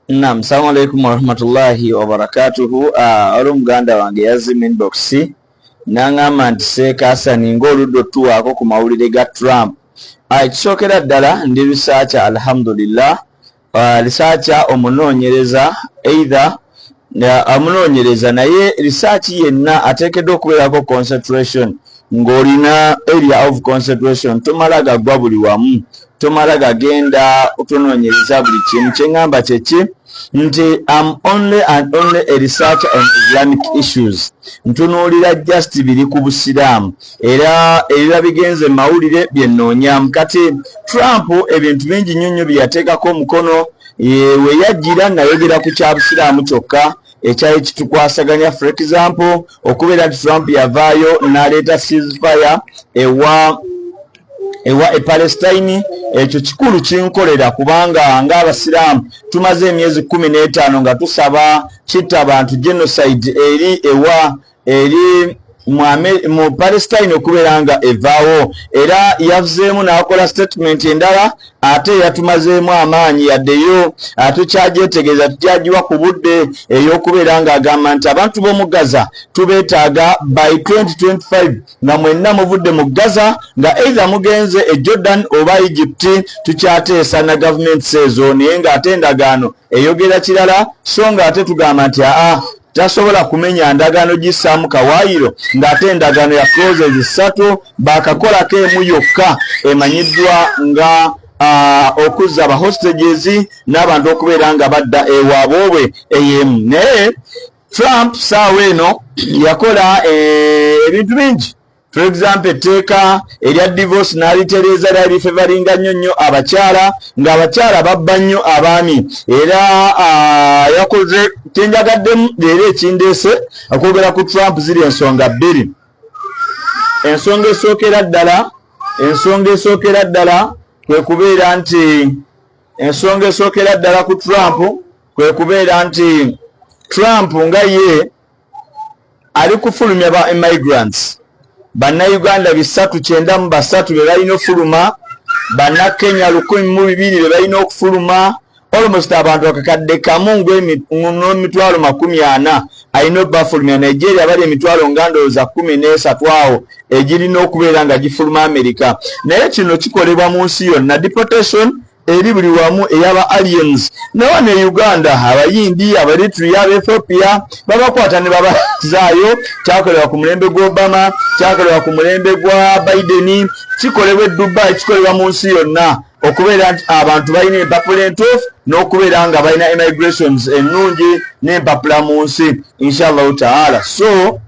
Naam, assalamu alaikum warahmatullahi wabarakatuhu. Olumuganda wange yazima inbox nangamba nti Seeka Hassan ng'oludda otuwaako ku mawulire ga Trump. Ekisookera ddala ndi researcher alhamdulillah, researcher omunoonyereza either omunoonyereza naye research yenna ateekeddwa okubeerako concentration ng'olina area of concentration, tomala gaggwa buli wamu, tomala gagenda otunoonyereza buli kimu. Kyeŋŋamba kyeki nti I'm only and only a researcher on Islamic issues. Ntunuulira just biri ku Busiraamu era bigenze mawulire bye nnoonyaamu. Kati Trump ebintu bingi nnyo nnyo bye yateekako omukono we yajjira nayogera ku kya Busiraamu kyokka ekyali kitukwasaganya. For example, okubeera nti Trump yavaayo n'aleeta ceasefire ewa Palestine, ekyo kikulu kinkolera kubanga ng'Abasiraamu tumaze emyezi 15 nga tusaba kitta abantu genocide eri mu Palestine okubeera nga evaawo, era yavuzeemu n'akola statement endala ate yatumazeemu amaanyi yaddeyo tukyagyetegeeza tutyagiwa ku budde ey'okubeera ng'agamba nti abantu b'omu Gaza tubeetaaga by 2025 nga mwenna muvudde mu Gaza nga either mugenze e Jordan oba Egypt, tukyateesa na gavumenti ezo naye ng'ate endagaano eyogera kirala, so ng'ate tugamba nti tasobola kumenya ndagaano gissaamu kawaayiro ng'ate endagaano ya clauses 3 bakakolako emu yokka emanyiddwa nga okuzza aba hostages n'abantu okubeera nga badda ewaabwe ey'emu. Naye Trump saawa eno yakola ebintu bingi. For example, etteeka erya divorce n'alitereeza lyali favoringa nnyo abakyala, ng'abakyala babba nnyo abaami, era yakoze kyenjagaddemu leero ekindeese okwogera ku Trump ziri ensonga bbiri. Ensonga esookera ddala kwe kubeera nti ku Trump kwe kubeera nti Trump nga ye ali kufulumya ba immigrants. Bannayuganda 393 be balina okufuluma, bannakenya 1,200 be balina okufuluma, almost abantu akakadde kamu n'emitwalo 40 alina okubafulumya. Nigeria bali emitwalo ngandowooza 13 awo egirina okubeera nga gifuluma America. Naye kino kikolebwa mu nsi yonna, deportation eri buli wamu ey'aba aliens. Nawa ne Uganda abayindi, Abaeritrea, Abaethiopia babakwata ne babazaayo. Kyakolebwa ku mulembe gwa Obama, kyakolebwa ku mulembe gwa Biden, kikolebwa e Dubai, kikolebwa mu nsi yonna okubeera nti abantu balina empapula entuufu n'okubeera nga balina immigrations ennungi n'empapula mu nsi inshallah ta'ala. So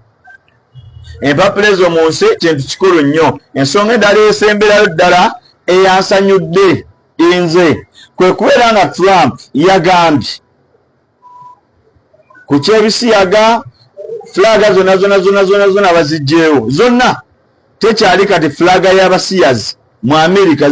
empapula ezo mu nsi kintu kikulu nnyo. Ensonga endala esemberayo ddala eyansanyudde inze kwe kubeera nga Trump yagambye ku kyebisiyaga flaga zonna bazigyewo zonna, tekyali kati flaga y'abasiyazi mu America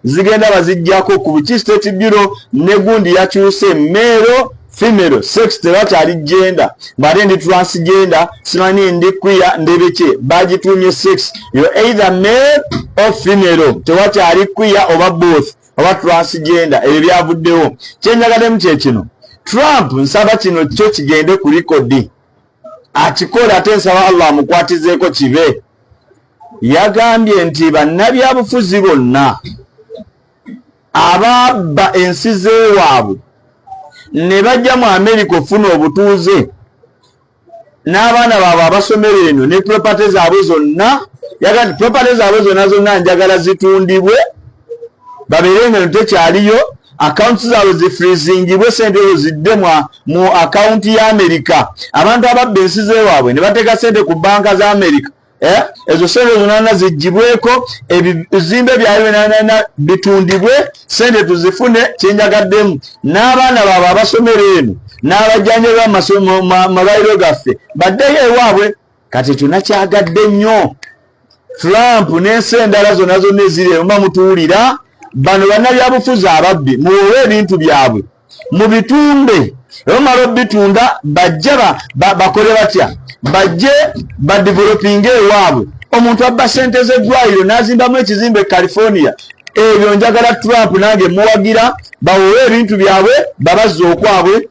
zigenda baziggyako ku buki State Bureau, ne gundi yakyuse male female sex tebakyali gender, bade ndi transgender, simanyi ndi queer ndebeke bagitumye sex, you either male or female, tewakyali queer oba both oba transgender. Ebyo byavuddewo. Kyenjagaddemu kye kino, Trump nsaba kino kyo kigende ku likodi akikola, ate nsaba Allah amukwatizeeko kibe. Yagambye nti bannabyabufuzi bonna ababba ensi z'ewaabwe ne bajja mu America ofuna obutuuze n'abaana baabwe abasomera eno ne property zaabwe zonna, yagambye property zaabwe zonna njagala zitundibwe babeere nga tekyaliyo, accounts zaabwe zifreezingibwe, sente ezo zidde mu account ya America. Abantu ababba ensi z'ewaabwe ne bateeka sente ku banka za America, ezo sente zonna ziggibweko, ebizimbe byabwe bitundibwe, sente tuzifune. Kyenjagaddemu n'abaana baabwe abasomera eno n'abajjanjabi b'amasomo malwaliro gaffe baddeyo ewaabwe. Kati tunakyagadde nnyo Trump n'ensi endala zonna eziri emu mutuwulira bano bannabyabufuzi ababbi muwowe ebintu byabwe mubitunde, omala obitunda bajje bakole batya, bajje badevelopinge ewaabwe. Omuntu abba sente z'eddwaliro n'azimbamu ekizimbe California ebyo njagala Trump nange muwagira bawowe ebintu byabwe babazza okwabwe.